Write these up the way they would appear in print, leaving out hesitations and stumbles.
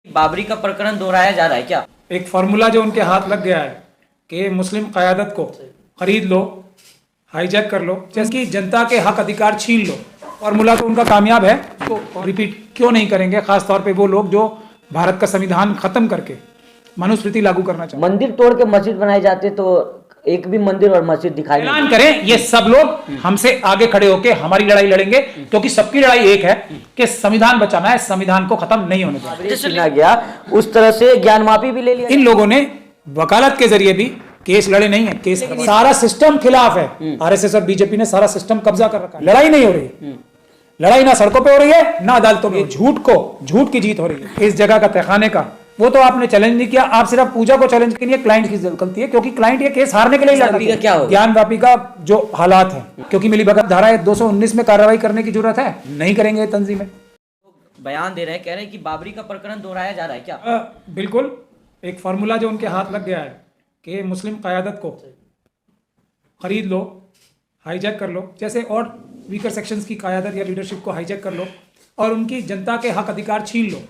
बाबरी का प्रकरण दोहराया जा रहा है क्या? एक फार्मूला जो उनके हाथ लग गया है कि मुस्लिम क़यादत को खरीद लो, हाईजैक कर लो, जैसे कि जनता के हक अधिकार छीन लो। फार्मूला तो उनका कामयाब है, तो रिपीट क्यों नहीं करेंगे, खास तौर पे वो लोग जो भारत का संविधान खत्म करके मनुस्मृति लागू करना चाहते हैं। मंदिर तोड़ के मस्जिद बनाई जाती तो एक भी मंदिर और मस्जिद दिखाई नहीं ऐलान करें ये सब लोग हमसे आगे खड़े होकर हमारी लड़ाई लड़ेंगे, क्योंकि सबकी लड़ाई एक है कि संविधान बचाना है, संविधान को खत्म नहीं होने देना। सुना गया उस तरह से ज्ञान माफी भी ले लिया। इन लोगों ने वकालत के जरिए भी केस लड़े नहीं है, केस सारा सिस्टम खिलाफ है। आरएसएस और बीजेपी ने सारा सिस्टम कब्जा कर रखा है। लड़ाई नहीं हो रही, लड़ाई ना सड़कों पे हो रही है ना अदालतों में। झूठ की जीत हो रही है। इस जगह का तहखाने का वो तो आपने चैलेंज नहीं किया, आप सिर्फ पूजा को चैलेंज के लिए। क्लाइंट की गलती है, क्योंकि क्लाइंट ये केस हारने के लिए लड़ रही है। क्या होगा? ज्ञान वापी का जो हालात है, क्योंकि मिलीभगत धारा 219 में कार्रवाई करने की जरूरत है, नहीं करेंगे तंजीमें। बयान दे रहे हैं, कह रहे हैं कि बाबरी का प्रकरण दोहराया जा रहा है क्या? बिल्कुल, एक फार्मूला जो उनके हाथ लग गया है कि मुस्लिम क़यादत को खरीद लो, हाईजैक कर लो, जैसे और वीकर सेक्शंस की क़यादत या लीडरशिप को हाईजैक कर लो और उनकी जनता के हक अधिकार छीन लो।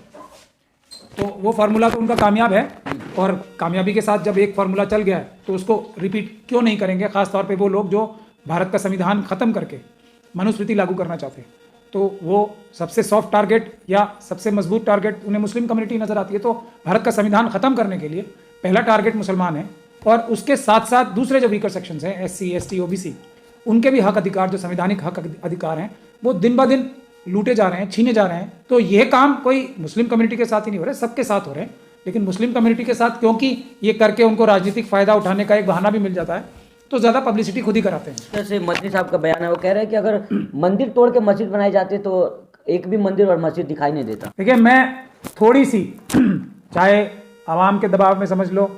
तो वो फार्मूला तो उनका कामयाब है, और कामयाबी के साथ जब एक फार्मूला चल गया है तो उसको रिपीट क्यों नहीं करेंगे, खास तौर पे वो लोग जो भारत का संविधान खत्म करके मनुस्मृति लागू करना चाहते हैं। तो वो सबसे सॉफ्ट टारगेट या सबसे मजबूत टारगेट उन्हें मुस्लिम कम्युनिटी नजर आती है। तो भारत का संविधान खत्म करने के लिए पहला टारगेट मुसलमान है, और उसके साथ साथ दूसरे जो वीकर सेक्शंस हैं, SC ST OBC, उनके भी हक अधिकार, जो संवैधानिक हक अधिकार हैं, वो दिन ब दिन लूटे जा रहे हैं, छीने जा रहे हैं। तो ये काम कोई मुस्लिम कम्युनिटी के साथ ही नहीं हो रहे, सबके साथ हो रहे हैं। लेकिन मुस्लिम कम्युनिटी के साथ क्योंकि ये करके उनको राजनीतिक फायदा उठाने का एक बहाना भी मिल जाता है, तो ज्यादा पब्लिसिटी खुद ही कराते हैं। जैसे मंत्री साहब का बयान है, वो कह रहे हैं कि अगर मंदिर तोड़ के मस्जिद बनाई जाती तो एक भी मंदिर और मस्जिद दिखाई नहीं देता। देखिए, मैं थोड़ी सी चाहे आवाम के दबाव में समझ लो,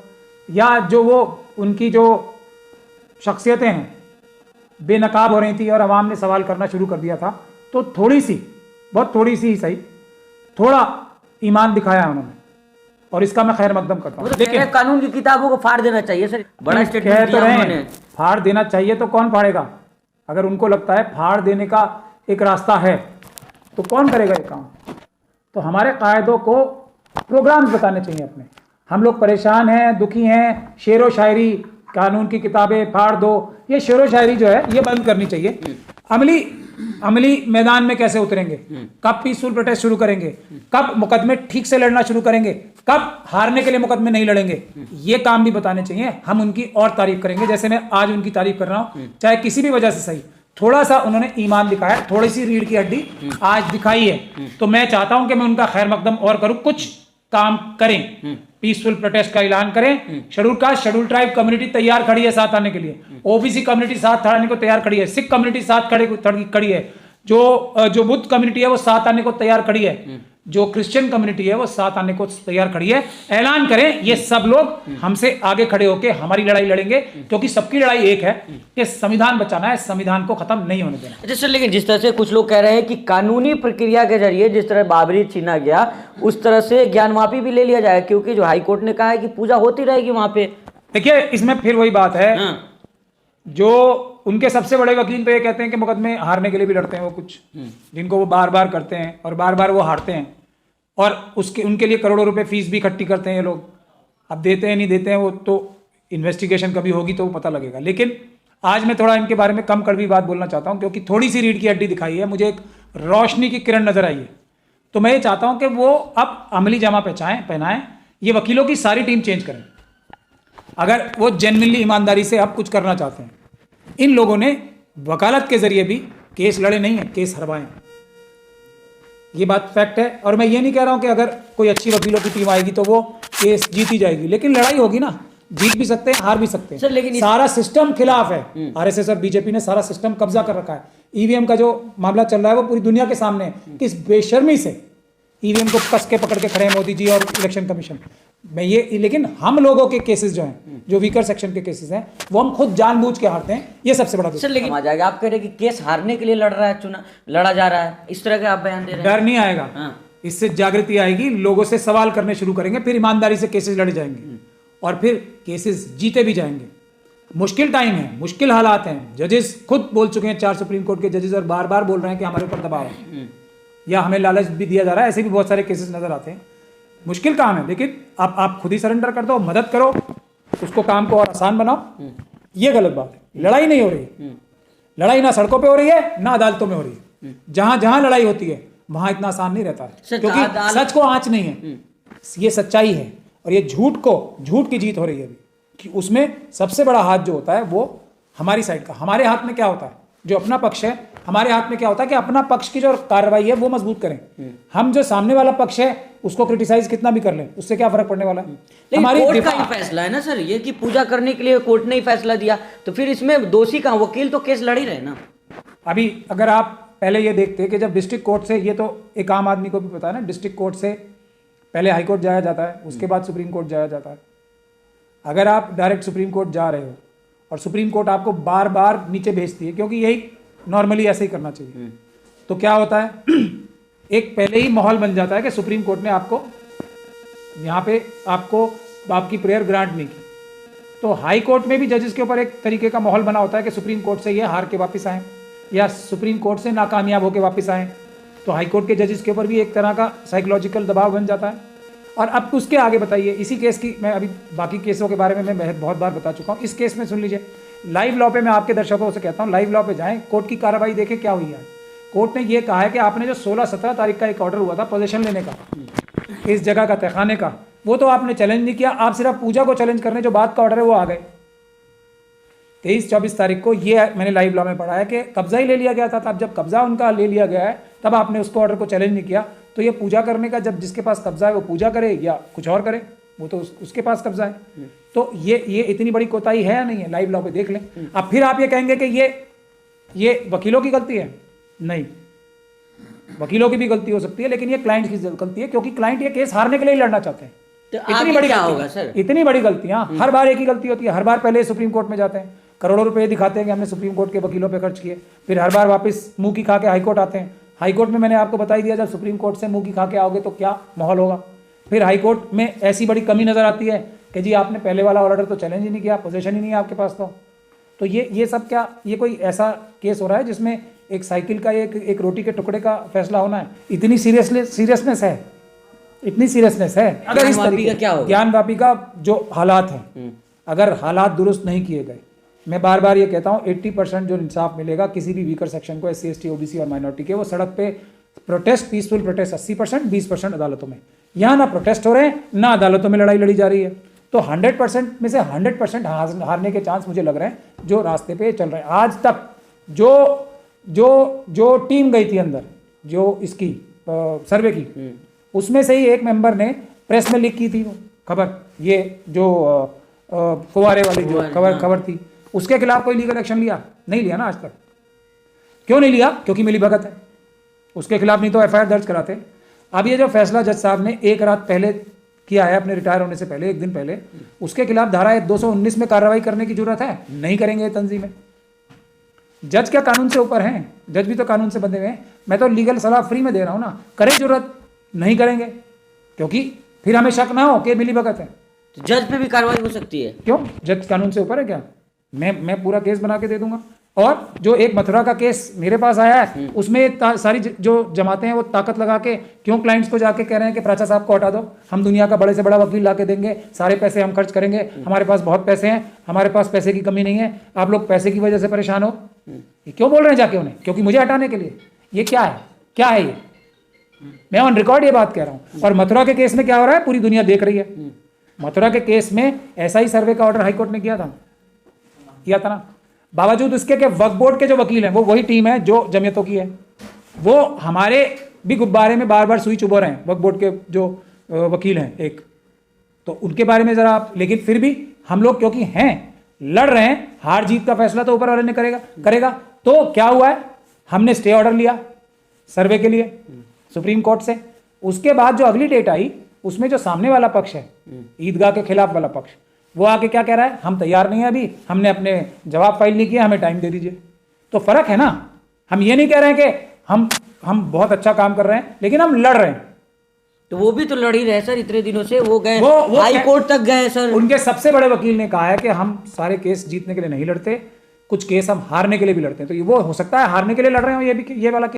या जो वो उनकी जो शख्सियतें हैं बेनकाब हो रही थी और आवाम ने सवाल करना शुरू कर दिया था, तो थोड़ी सी, बहुत थोड़ी सी ही सही, थोड़ा ईमान दिखाया है उन्होंने, और इसका मैं खैर मकदम करता हूँ। लेकिन कानून की किताबों को फाड़ देना चाहिए सर, बड़ा स्टेटमेंट दिया उन्होंने। फाड़ देना चाहिए तो कौन फाड़ेगा? अगर उनको लगता है फाड़ देने का एक रास्ता है तो कौन करेगा ये काम? तो हमारे कायदों को प्रोग्राम्स बताने चाहिए अपने। हम लोग परेशान हैं, दुखी हैं, शेरो शायरी, कानून की किताबें फाड़ दो, ये शेरो शायरी जो है ये बंद करनी चाहिए। अमली मैदान में कैसे उतरेंगे, कब पीसफुल प्रोटेस्ट शुरू करेंगे, कब मुकदमे ठीक से लड़ना शुरू करेंगे, कब हारने के लिए मुकदमे नहीं लड़ेंगे, ये काम भी बताने चाहिए। हम उनकी और तारीफ करेंगे, जैसे मैं आज उनकी तारीफ कर रहा हूं, चाहे किसी भी वजह से सही। थोड़ा सा उन्होंने ईमान दिखाया, थोड़ी सी रीढ़ की हड्डी आज दिखाई है, तो मैं चाहता हूं कि मैं उनका खैर मकदम और करूं, कुछ काम करें, पीसफुल प्रोटेस्ट का ऐलान करें। Schedule caste, schedule tribe community तैयार खड़ी है साथ आने के लिए, OBC कम्युनिटी साथ आने को तैयार खड़ी है, सिख कम्युनिटी साथ खड़ी है, जो बुद्ध कम्युनिटी है वो साथ आने को तैयार खड़ी है, जो क्रिश्चियन कम्युनिटी है वो साथ आने को तैयार खड़ी है। ऐलान करें ये सब लोग हमसे आगे खड़े होकर हमारी लड़ाई लड़ेंगे, क्योंकि सबकी लड़ाई एक है कि संविधान बचाना है, संविधान को खत्म नहीं होने देना। अच्छा सर, लेकिन जिस तरह से कुछ लोग कह रहे हैं कि कानूनी प्रक्रिया के जरिए जिस तरह बाबरी छीना गया, उस तरह से ज्ञान माफी भी ले लिया जाए, क्योंकि जो हाईकोर्ट ने कहा है कि पूजा होती रहेगी वहां पे। देखिए, इसमें फिर वही बात है, जो उनके सबसे बड़े वकील तो ये कहते हैं कि मुकदमे हारने के लिए भी लड़ते हैं वो कुछ, जिनको वो बार बार करते हैं और बार बार वो हारते हैं, और उसके उनके लिए करोड़ों रुपए फीस भी इकट्ठी करते हैं ये लोग। अब देते हैं नहीं देते हैं वो तो इन्वेस्टिगेशन कभी होगी तो वो पता लगेगा। लेकिन आज मैं थोड़ा इनके बारे में कम कड़वी बात बोलना चाहता हूँ, क्योंकि थोड़ी सी रीढ़ की हड्डी दिखाई है, मुझे एक रोशनी की किरण नजर आई है। तो मैं ये चाहता हूँ कि वो अब अमली जामा पहनाएं, ये वकीलों की सारी टीम चेंज करें, अगर वो जेन्युइनली ईमानदारी से अब कुछ करना चाहते हैं। इन लोगों ने वकालत के जरिए भी केस लड़े नहीं है, केस हरवाए, ये बात फैक्ट है। और मैं ये नहीं कह रहा हूं कि अगर कोई अच्छी वकीलों की टीम आएगी तो वो केस जीती जाएगी, लेकिन लड़ाई होगी ना, जीत भी सकते हैं, हार भी सकते हैं। लेकिन सारा सिस्टम खिलाफ है। आरएसएस और बीजेपी ने सारा सिस्टम कब्जा कर रखा है। ईवीएम का जो मामला चल रहा है वो पूरी दुनिया के सामने है, किस बेशर्मी से ईवीएम को कस के पकड़ के खड़े हैं मोदी जी और इलेक्शन कमीशन। मैं ये, लेकिन हम लोगों के केसेस जो हैं, जो वीकर सेक्शन के केसेस हैं, वो हम खुद जानबूझ के हारते हैं, ये सबसे बड़ा सर। लेकिन आ जाएगा, आप कह रहे हैं कि केस हारने के लिए लड़ा जा रहा है, इस तरह का आप बयान दे रहे हैं। डर नहीं आएगा, इससे जागृति आएगी, लोगों से सवाल करने शुरू करेंगे, फिर ईमानदारी से केसेस लड़े जाएंगे और फिर केसेस जीते भी जाएंगे। मुश्किल टाइम है, मुश्किल हालात हैं, जजेस खुद बोल चुके हैं, 4 सुप्रीम कोर्ट के जजेस, और बार बार बोल रहे हैं कि हमारे ऊपर दबाव है या हमें लालच भी दिया जा रहा है। ऐसे भी बहुत सारे केसेस नजर आते हैं। मुश्किल काम है, लेकिन आप खुद ही सरेंडर कर दो, मदद करो, उसको काम को और आसान बनाओ। ये गलत बात है। लड़ाई नहीं हो रही है, लड़ाई ना सड़कों पे हो रही है ना अदालतों में हो रही है। जहां जहां लड़ाई होती है वहां इतना आसान नहीं रहता है, क्योंकि सच को आंच नहीं है, ये सच्चाई है। और ये झूठ की जीत हो रही है अभी, कि उसमें सबसे बड़ा हाथ जो होता है वो हमारी साइड का। हमारे हाथ में क्या होता है, जो अपना पक्ष है, हमारे हाथ में क्या होता है कि अपना पक्ष की जो कार्रवाई है वो मजबूत करें। हम जो सामने वाला पक्ष है उसको क्रिटिसाइज कितना भी कर लें, उससे क्या फर्क पड़ने वाला है। लेकिन कोर्ट का ही फैसला है ना सर, ये कि पूजा करने के लिए कोर्ट ने ही फैसला दिया, तो फिर इसमें दोषी कहाँ, वकील तो केस लड़ ही रहे ना। अभी अगर आप पहले ये देखते कि जब डिस्ट्रिक्ट कोर्ट से, ये तो एक आम आदमी को भी पता है ना, डिस्ट्रिक्ट कोर्ट से पहले हाई कोर्ट जाया जाता है, उसके बाद सुप्रीम कोर्ट जाया जाता है। अगर आप डायरेक्ट सुप्रीम कोर्ट जा रहे हो और सुप्रीम कोर्ट आपको बार बार नीचे भेजती है, क्योंकि यही नॉर्मली ऐसे ही करना चाहिए, तो क्या होता है एक पहले ही माहौल बन जाता है कि सुप्रीम कोर्ट ने आपको यहाँ पे आपकी प्रेयर ग्रांट नहीं की। तो हाई कोर्ट में भी जजेस के ऊपर एक तरीके का माहौल बना होता है कि सुप्रीम कोर्ट से ये हार के वापस आए या सुप्रीम कोर्ट से नाकामयाब होकर वापस आए, तो हाई कोर्ट के जजेस के ऊपर भी एक तरह का साइकोलॉजिकल दबाव बन जाता है। और अब उसके आगे बताइए, इसी केस की मैं अभी बाकी केसों के बारे में मैं बहुत बार बता चुका हूँ, इस केस में सुन लीजिए। लाइव लॉ पे मैं आपके दर्शकों से कहता हूँ, लाइव लॉ पे जाएं, कोर्ट की कार्रवाई देखें क्या हुई है। कोर्ट ने ये कहा है कि आपने जो 16-17 तारीख का एक ऑर्डर हुआ था पोजीशन लेने का, इस जगह का, तहखाने का, वो तो आपने चैलेंज नहीं किया, आप सिर्फ पूजा को चैलेंज करने जो बात का ऑर्डर है वो आ गए। 23-24 तारीख को ये मैंने लाइव लॉ में पढ़ा है कि कब्जा ही ले लिया गया था। तब जब कब्जा उनका ले लिया गया है तब आपने उसको ऑर्डर को चैलेंज नहीं किया, तो ये पूजा करने का, जब जिसके पास कब्जा है वो पूजा करे या कुछ और करे, वो तो उसके पास कब्जा है। तो ये इतनी बड़ी कोताही है या नहीं है, लाइव लॉ पे देख लें। अब फिर आप ये कहेंगे कि ये वकीलों की गलती है, नहीं, वकीलों की भी गलती हो सकती है, लेकिन ये क्लाइंट की गलती है, क्योंकि क्लाइंट ये केस हारने के लिए लड़ना चाहते हैं। तो इतनी बड़ी क्या होगा सर, इतनी बड़ी गलतियां हर बार एक ही गलती होती है। हर बार पहले सुप्रीम कोर्ट में जाते हैं, करोड़ों रुपए दिखाते हैं कि हमने सुप्रीम कोर्ट के वकीलों पे खर्च किए, फिर हर बार वापस मुंह की खा के हाई कोर्ट आते हैं। हाई कोर्ट में मैंने आपको बता ही दिया, जब सुप्रीम कोर्ट से मुंह की खा के आओगे तो क्या माहौल होगा। फिर हाई कोर्ट में ऐसी बड़ी कमी नजर आती है कि जी आपने पहले वाला ऑर्डर तो चैलेंज ही नहीं किया, पोजीशन ही नहीं है आपके पास। तो ये सब क्या, ये कोई ऐसा केस हो रहा है जिसमें एक साइकिल का एक रोटी के टुकड़े का फैसला होना है। इतनी सीरियसनेस है, इतनी सीरियसनेस है। अगर इस तरीके ज्ञानवापी का जो हालात हैं, अगर हालात दुरुस्त नहीं किए गए, मैं बार बार ये कहता हूँ 80% जो इंसाफ मिलेगा किसी भी वीकर सेक्शन को, SC ST OBC और माइनॉरिटी के, वो सड़क पे प्रोटेस्ट, पीसफुल प्रोटेस्ट 80%, 20% अदालतों में। यहाँ ना प्रोटेस्ट हो रहे हैं ना अदालतों में लड़ाई लड़ी जा रही है। तो 100% में से 100% हारने के चांस मुझे लग रहे हैं जो रास्ते पे चल रहे हैं। आज तक जो टीम गई थी अंदर, जो इसकी सर्वे की, उसमें से ही एक मेंबर ने प्रेस में लीक की थी वो खबर, ये जो फुवारे वाली जो खबर थी, उसके खिलाफ कोई लीगल एक्शन लिया? नहीं लिया ना आज तक। क्यों नहीं लिया? क्योंकि मिली भगत है, उसके खिलाफ नहीं तो FIR दर्ज कराते। अब ये जो फैसला जज साहब ने एक रात पहले किया है, अपने रिटायर होने से पहले, एक दिन पहले, उसके खिलाफ धारा 219 में कार्रवाई करने की जरूरत है? नहीं करेंगे तंजीमें। जज क्या कानून से ऊपर हैं? जज भी तो कानून से बंधे हुए हैं। मैं तो लीगल सलाह फ्री में दे रहा हूँ ना, करें जरूरत, नहीं करेंगे, क्योंकि फिर हमें शक ना हो कि मिली भगत है। तो जज पे भी कार्रवाई हो सकती है? क्यों, जज कानून से ऊपर है क्या? मैं पूरा केस बना के दे दूंगा। और जो एक मथुरा का केस मेरे पास आया है, उसमें सारी जो जमाते हैं वो ताकत लगा के क्यों क्लाइंट्स को जाके कह रहे हैं कि प्राचा साहब को हटा दो, हम दुनिया का बड़े से बड़ा वकील ला के देंगे, सारे पैसे हम खर्च करेंगे, हमारे पास बहुत पैसे हैं, हमारे पास पैसे की कमी नहीं है, आप लोग पैसे की वजह से परेशान हो। ये क्यों बोल रहे हैं जाके उन्हें? क्योंकि मुझे हटाने के लिए। ये क्या है, क्या है ये? मैं ऑन रिकॉर्ड ये बात कह रहा हूँ। और मथुरा के केस में क्या हो रहा है पूरी दुनिया देख रही है। मथुरा के केस में ऐसा ही सर्वे का ऑर्डर हाईकोर्ट ने किया था ना। बावजूद उसके कि वक्फ बोर्ड के जो वकील हैं वो वही टीम है जो जमीयतों की है, वो हमारे भी गुब्बारे में बार बार सुई चुभो रहे हैं। वक्फ बोर्ड के जो वकील हैं एक, तो उनके बारे में जरा आप, लेकिन फिर भी हम लोग क्योंकि हैं, लड़ रहे हैं, हार जीत का फैसला तो ऊपर वाले ने करेगा। तो क्या हुआ है, हमने स्टे ऑर्डर लिया सर्वे के लिए सुप्रीम कोर्ट से। उसके बाद जो अगली डेट आई, उसमें जो सामने वाला पक्ष है, ईदगाह के खिलाफ वाला पक्ष, वो आके क्या कह रहा है, हम तैयार नहीं है अभी, हमने अपने जवाब फाइल नहीं किया, हमें टाइम दे दीजिए। तो फर्क है ना। हम ये नहीं कह रहे हैं कि हम बहुत अच्छा काम कर रहे हैं, लेकिन हम लड़ रहे हैं। तो वो भी तो लड़ ही रहे सर इतने दिनों से, वो गए हाई कोर्ट तक गए सर। उनके सबसे बड़े वकील ने कहा है कि हम सारे केस जीतने के लिए नहीं लड़ते, कुछ केस हम हारने के लिए भी लड़ते हैं। तो ये वो हो सकता है हारने के लिए लड़ रहे हो ये वाला